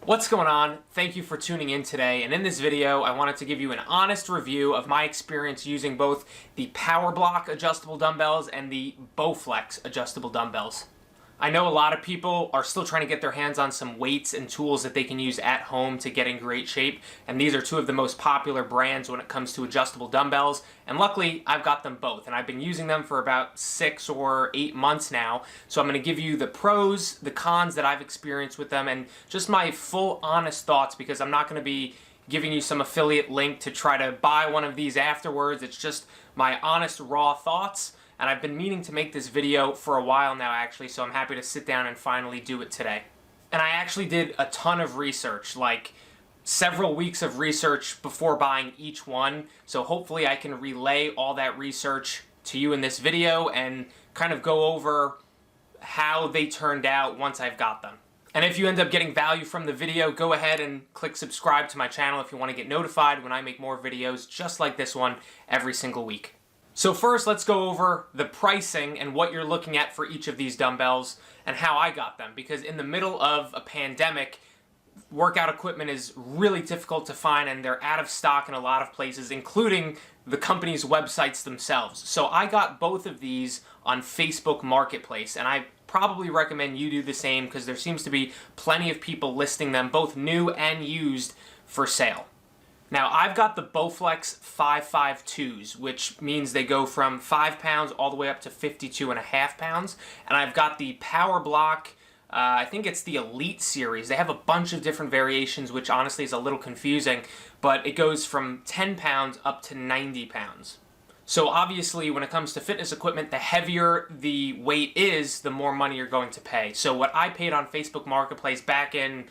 What's going on? Thank you for tuning in today, and in this video I wanted to give you an honest review of my experience using both the PowerBlock adjustable dumbbells and the Bowflex adjustable dumbbells. I know a lot of people are still trying to get their hands on some weights and tools that they can use at home to get in great shape, and these are two of the most popular brands when it comes to adjustable dumbbells, and luckily I've got them both, and I've been using them for about 6 or 8 months now, so I'm going to give you the pros, the cons that I've experienced with them, and just my full honest thoughts, because I'm not going to be giving you some affiliate link to try to buy one of these afterwards. It's just my honest, raw thoughts. And I've been meaning to make this video for a while now actually, so I'm happy to sit down and finally do it today. And I actually did a ton of research, like several weeks of research before buying each one, so hopefully I can relay all that research to you in this video and kind of go over how they turned out once I've got them. And if you end up getting value from the video, go ahead and click subscribe to my channel if you want to get notified when I make more videos just like this one every single week. So first, let's go over the pricing and what you're looking at for each of these dumbbells and how I got them. Because in the middle of a pandemic, workout equipment is really difficult to find and they're out of stock in a lot of places, including the company's websites themselves. So I got both of these on Facebook Marketplace, and I probably recommend you do the same because there seems to be plenty of people listing them, both new and used, for sale. Now, I've got the Bowflex 552s, which means they go from 5 pounds all the way up to 52.5 pounds. And I've got the PowerBlock, I think it's the Elite series. They have a bunch of different variations, which honestly is a little confusing, but it goes from 10 pounds up to 90 pounds. So obviously, when it comes to fitness equipment, the heavier the weight is, the more money you're going to pay. So what I paid on Facebook Marketplace back in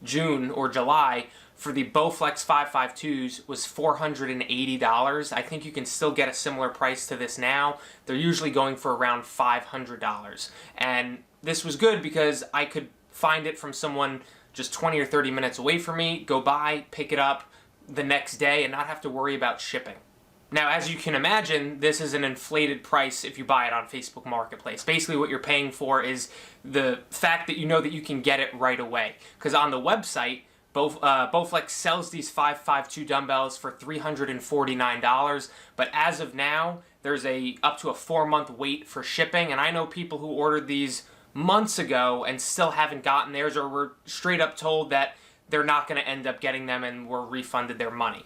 June or July for the Bowflex 552s was $480. I think you can still get a similar price to this now. They're usually going for around $500. And this was good because I could find it from someone just 20 or 30 minutes away from me, go by, pick it up the next day, and not have to worry about shipping. Now, as you can imagine, this is an inflated price if you buy it on Facebook Marketplace. Basically, what you're paying for is the fact that you know that you can get it right away. Because on the website, Bowflex sells these 552 dumbbells for $349, but as of now, there's up to a 4-month wait for shipping, and I know people who ordered these months ago and still haven't gotten theirs, or were straight up told that they're not going to end up getting them and were refunded their money.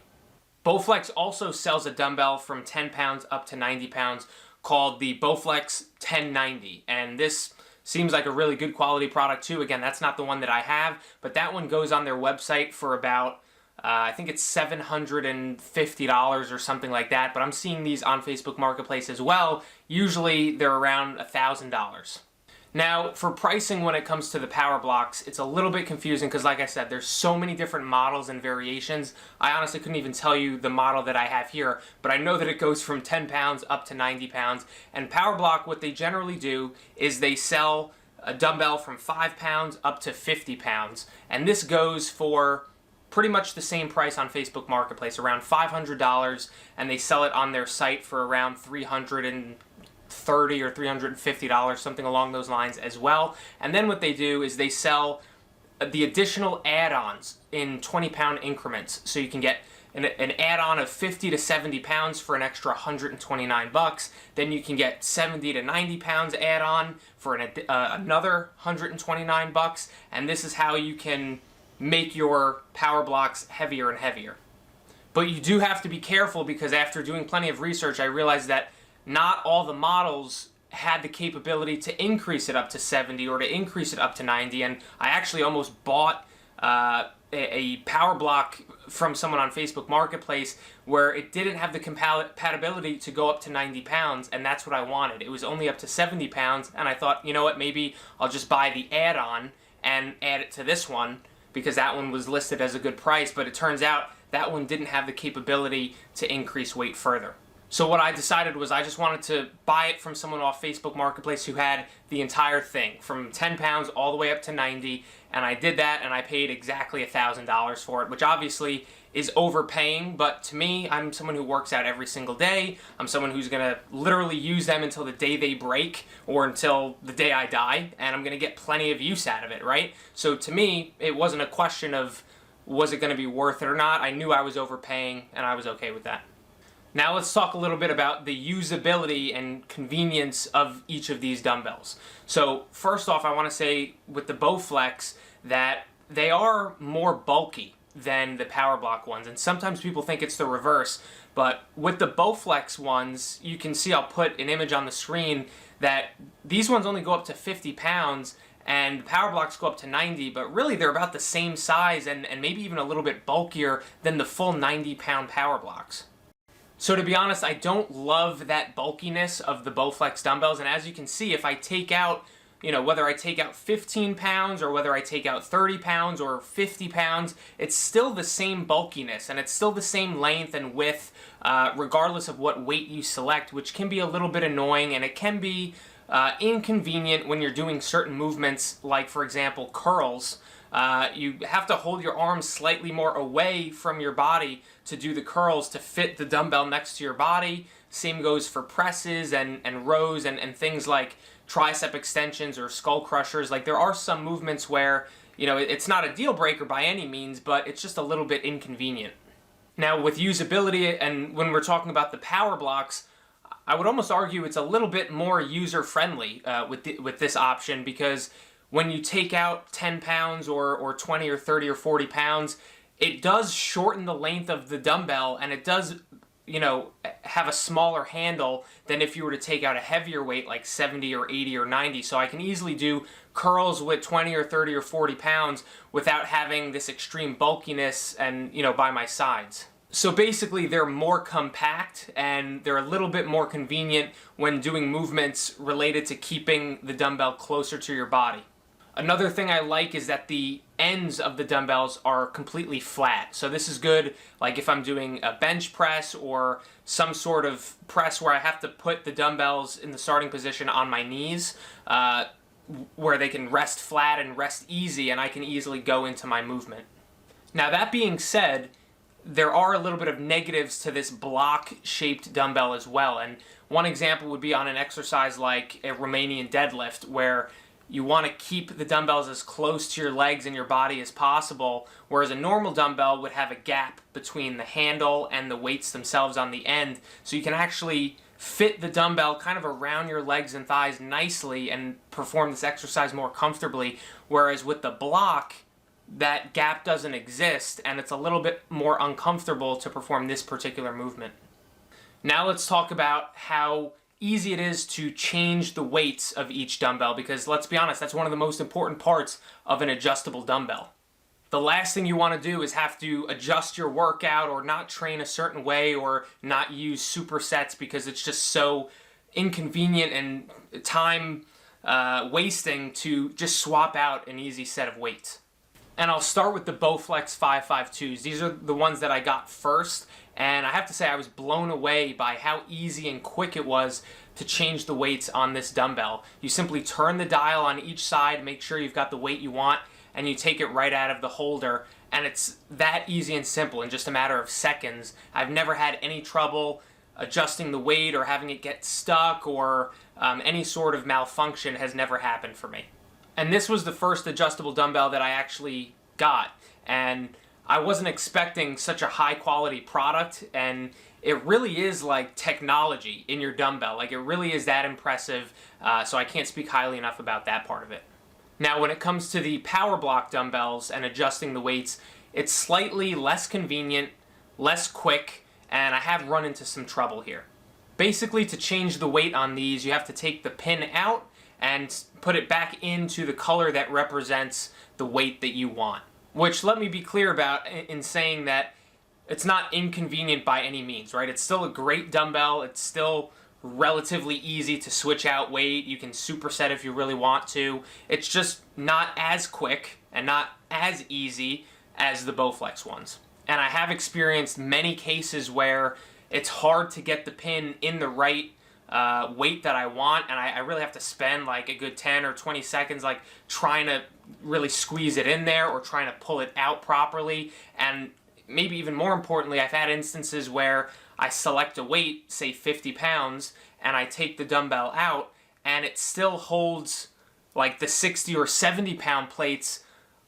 Bowflex also sells a dumbbell from 10 pounds up to 90 pounds called the Bowflex 1090, and this seems like a really good quality product too. Again, that's not the one that I have, but that one goes on their website for about, I think it's $750 or something like that, but I'm seeing these on Facebook Marketplace as well. Usually they're around $1,000. Now, for pricing when it comes to the PowerBlocks, it's a little bit confusing because, like I said, there's so many different models and variations. I honestly couldn't even tell you the model that I have here, but I know that it goes from 10 pounds up to 90 pounds. And PowerBlock, what they generally do is they sell a dumbbell from 5 pounds up to 50 pounds. And this goes for pretty much the same price on Facebook Marketplace, around $500, and they sell it on their site for around $330 or $350, something along those lines as well. And then what they do is they sell the additional add-ons in 20-pound increments. So you can get an add-on of 50 to 70 pounds for an extra $129. Then you can get 70 to 90 pounds add-on for another $129. And this is how you can make your PowerBlocks heavier and heavier. But you do have to be careful because after doing plenty of research, I realized that not all the models had the capability to increase it up to 70 or to increase it up to 90, and I actually almost bought a PowerBlock from someone on Facebook Marketplace where it didn't have the compatibility to go up to 90 pounds, and that's what I wanted. It was only up to 70 pounds, and I thought, you know what, maybe I'll just buy the add-on and add it to this one because that one was listed as a good price, but it turns out that one didn't have the capability to increase weight further. So what I decided was I just wanted to buy it from someone off Facebook Marketplace who had the entire thing, from 10 pounds all the way up to 90, and I did that, and I paid exactly $1,000 for it, which obviously is overpaying, but to me, I'm someone who works out every single day. I'm someone who's going to literally use them until the day they break or until the day I die, and I'm going to get plenty of use out of it, right? So to me, it wasn't a question of was it going to be worth it or not. I knew I was overpaying, and I was okay with that. Now let's talk a little bit about the usability and convenience of each of these dumbbells. So first off, I want to say with the Bowflex that they are more bulky than the PowerBlock ones, and sometimes people think it's the reverse, but with the Bowflex ones, you can see, I'll put an image on the screen, that these ones only go up to 50 pounds and PowerBlocks go up to 90, but really they're about the same size and maybe even a little bit bulkier than the full 90-pound PowerBlocks. So to be honest, I don't love that bulkiness of the Bowflex dumbbells, and as you can see, if I take out, whether I take out 15 pounds or whether I take out 30 pounds or 50 pounds, it's still the same bulkiness and it's still the same length and width, regardless of what weight you select, which can be a little bit annoying, and it can be inconvenient when you're doing certain movements, like for example curls. You have to hold your arms slightly more away from your body to do the curls to fit the dumbbell next to your body. Same goes for presses and rows and things like tricep extensions or skull crushers. Like, there are some movements where, it's not a deal breaker by any means, but it's just a little bit inconvenient. Now with usability, and when we're talking about the PowerBlocks, I would almost argue it's a little bit more user-friendly with this option, because when you take out 10 pounds or 20 or 30 or 40 pounds, it does shorten the length of the dumbbell, and it does, have a smaller handle than if you were to take out a heavier weight like 70 or 80 or 90. So I can easily do curls with 20 or 30 or 40 pounds without having this extreme bulkiness and, by my sides. So basically, they're more compact and they're a little bit more convenient when doing movements related to keeping the dumbbell closer to your body. Another thing I like is that the ends of the dumbbells are completely flat. So this is good, like if I'm doing a bench press or some sort of press where I have to put the dumbbells in the starting position on my knees, where they can rest flat and rest easy, and I can easily go into my movement. Now that being said, there are a little bit of negatives to this block-shaped dumbbell as well, and one example would be on an exercise like a Romanian deadlift, where you want to keep the dumbbells as close to your legs and your body as possible, whereas a normal dumbbell would have a gap between the handle and the weights themselves on the end, so you can actually fit the dumbbell kind of around your legs and thighs nicely and perform this exercise more comfortably, whereas with the block, that gap doesn't exist, and it's a little bit more uncomfortable to perform this particular movement. Now let's talk about how easy it is to change the weights of each dumbbell, because let's be honest, that's one of the most important parts of an adjustable dumbbell. The last thing you want to do is have to adjust your workout or not train a certain way or not use supersets, because it's just so inconvenient and time wasting to just swap out an easy set of weights. And I'll start with the Bowflex 552s. These are the ones that I got first, and I have to say I was blown away by how easy and quick it was to change the weights on this dumbbell. You simply turn the dial on each side, make sure you've got the weight you want, and you take it right out of the holder, and it's that easy and simple in just a matter of seconds. I've never had any trouble adjusting the weight or having it get stuck, or any sort of malfunction has never happened for me. And this was the first adjustable dumbbell that I actually got, and I wasn't expecting such a high quality product, and it really is like technology in your dumbbell. Like, it really is that impressive, so I can't speak highly enough about that part of it. Now when it comes to the PowerBlock dumbbells and adjusting the weights, it's slightly less convenient, less quick, and I have run into some trouble here. Basically, to change the weight on these, you have to take the pin out and put it back into the color that represents the weight that you want. Which, let me be clear about in saying that it's not inconvenient by any means, right? It's still a great dumbbell. It's still relatively easy to switch out weight. You can superset if you really want to. It's just not as quick and not as easy as the Bowflex ones. And I have experienced many cases where it's hard to get the pin in the right weight that I want, and I really have to spend like a good 10 or 20 seconds like trying to really squeeze it in there or trying to pull it out properly. And maybe even more importantly, I've had instances where I select a weight, say 50 pounds, and I take the dumbbell out and it still holds like the 60 or 70 pound plates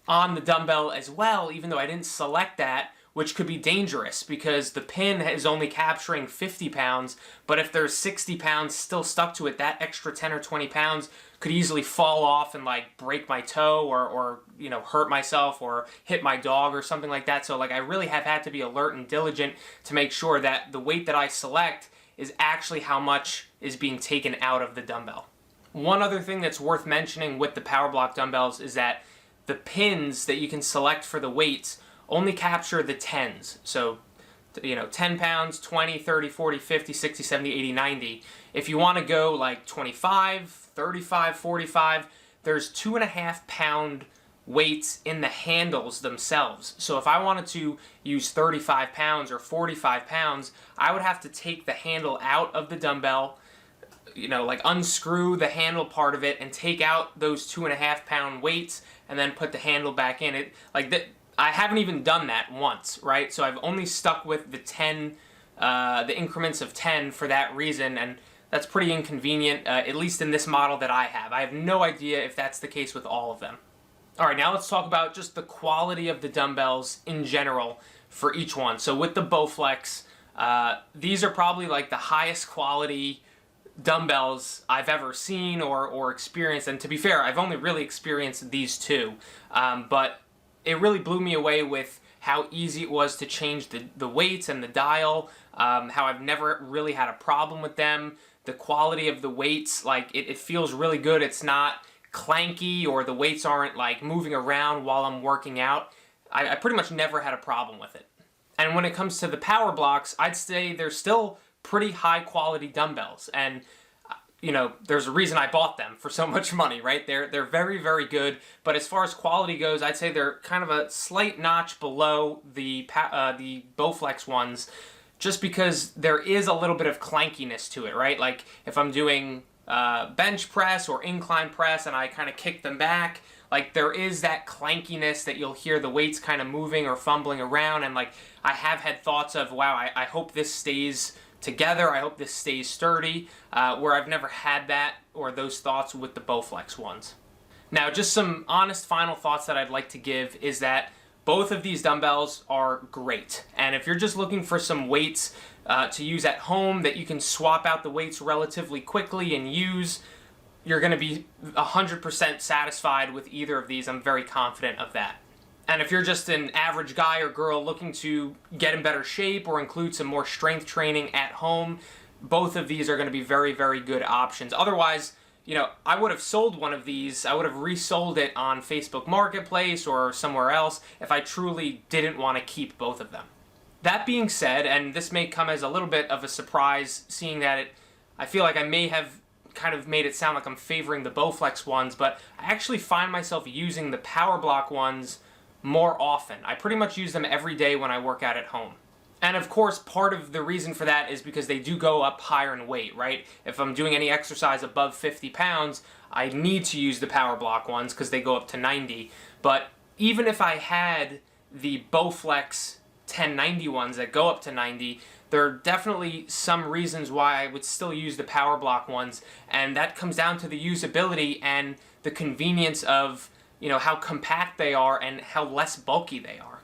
on the dumbbell as well, even though I didn't select that, which could be dangerous because the pin is only capturing 50 pounds, but if there's 60 pounds still stuck to it, that extra 10 or 20 pounds could easily fall off and like break my toe or you know, hurt myself or hit my dog or something like that. So like I really have had to be alert and diligent to make sure that the weight that I select is actually how much is being taken out of the dumbbell. One other thing that's worth mentioning with the PowerBlock dumbbells is that the pins that you can select for the weights only capture the 10s. So, you know, 10 pounds, 20, 30, 40, 50, 60, 70, 80, 90. If you want to go like 25, 35, 45, there's 2.5 pound weights in the handles themselves. So if I wanted to use 35 pounds or 45 pounds, I would have to take the handle out of the dumbbell, you know, like unscrew the handle part of it and take out those 2.5 pound weights and then put the handle back in it. Like that, I haven't even done that once, right? So I've only stuck with the 10, the increments of 10 for that reason, and that's pretty inconvenient, at least in this model that I have. I have no idea if that's the case with all of them. All right, now let's talk about just the quality of the dumbbells in general for each one. So with the Bowflex, these are probably like the highest quality dumbbells I've ever seen or experienced. And to be fair, I've only really experienced these two, but it really blew me away with how easy it was to change the weights and the dial, how I've never really had a problem with them. The quality of the weights, like it feels really good. It's not clanky or the weights aren't like moving around while I'm working out. I pretty much never had a problem with it. And when it comes to the PowerBlocks, I'd say they're still pretty high quality dumbbells, and you know, there's a reason I bought them for so much money, right? They're very, very good, but as far as quality goes, I'd say they're kind of a slight notch below the Bowflex ones, just because there is a little bit of clankiness to it, right? Like if I'm doing bench press or incline press and I kind of kick them back, like there is that clankiness that you'll hear the weights kind of moving or fumbling around, and like I have had thoughts of, wow, I hope this stays together, I hope this stays sturdy, where I've never had that or those thoughts with the Bowflex ones. Now, just some honest final thoughts that I'd like to give is that both of these dumbbells are great, and if you're just looking for some weights to use at home that you can swap out the weights relatively quickly and use, you're going to be 100% satisfied with either of these. I'm very confident of that. And if you're just an average guy or girl looking to get in better shape or include some more strength training at home, both of these are going to be very, very good options. Otherwise, you know, I would have sold one of these, I would have resold it on Facebook Marketplace or somewhere else if I truly didn't want to keep both of them. That being said, and this may come as a little bit of a surprise, seeing that I feel like I may have kind of made it sound like I'm favoring the Bowflex ones, but I actually find myself using the PowerBlock ones more often. I pretty much use them every day when I work out at home. And of course, part of the reason for that is because they do go up higher in weight, right? If I'm doing any exercise above 50 pounds, I need to use the PowerBlock ones because they go up to 90. But even if I had the Bowflex 1090 ones that go up to 90, there are definitely some reasons why I would still use the PowerBlock ones, and that comes down to the usability and the convenience of, you know, how compact they are and how less bulky they are.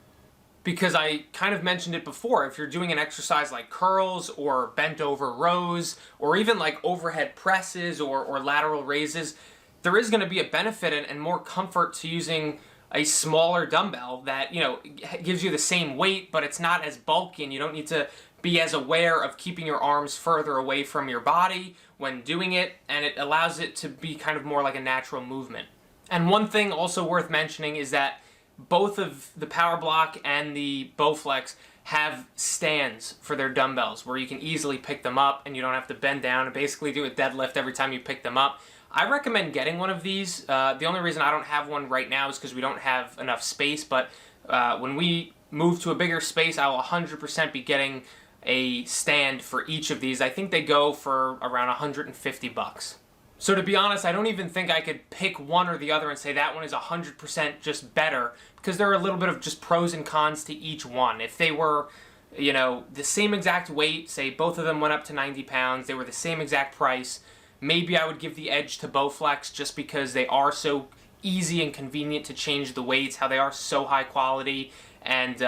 Because I kind of mentioned it before, if you're doing an exercise like curls or bent over rows or even like overhead presses or lateral raises, there is going to be a benefit and more comfort to using a smaller dumbbell that, you know, gives you the same weight, but it's not as bulky and you don't need to be as aware of keeping your arms further away from your body when doing it, and it allows it to be kind of more like a natural movement. And one thing also worth mentioning is that both of the PowerBlock and the Bowflex have stands for their dumbbells where you can easily pick them up and you don't have to bend down and basically do a deadlift every time you pick them up. I recommend getting one of these. The only reason I don't have one right now is because we don't have enough space, but when we move to a bigger space, I will 100% be getting a stand for each of these. I think they go for around 150 bucks. So to be honest, I don't even think I could pick one or the other and say that one is 100% just better, because there are a little bit of just pros and cons to each one. If they were, you know, the same exact weight, say both of them went up to 90 pounds, they were the same exact price, maybe I would give the edge to Bowflex just because they are so easy and convenient to change the weights, how they are so high quality, and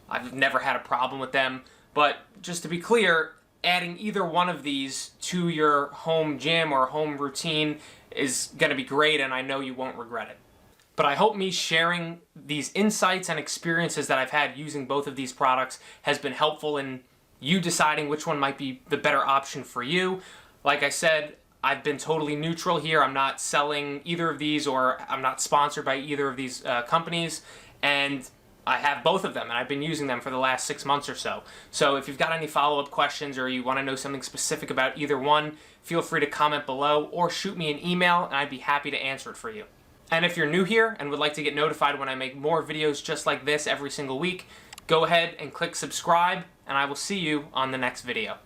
I've never had a problem with them. But just to be clear, adding either one of these to your home gym or home routine is going to be great, and I know you won't regret it. But I hope me sharing these insights and experiences that I've had using both of these products has been helpful in you deciding which one might be the better option for you. Like I said, I've been totally neutral here. I'm not selling either of these, or I'm not sponsored by either of these companies, and I have both of them, and I've been using them for the last 6 months or so. So if you've got any follow-up questions or you want to know something specific about either one, feel free to comment below or shoot me an email, and I'd be happy to answer it for you. And if you're new here and would like to get notified when I make more videos just like this every single week, go ahead and click subscribe, and I will see you on the next video.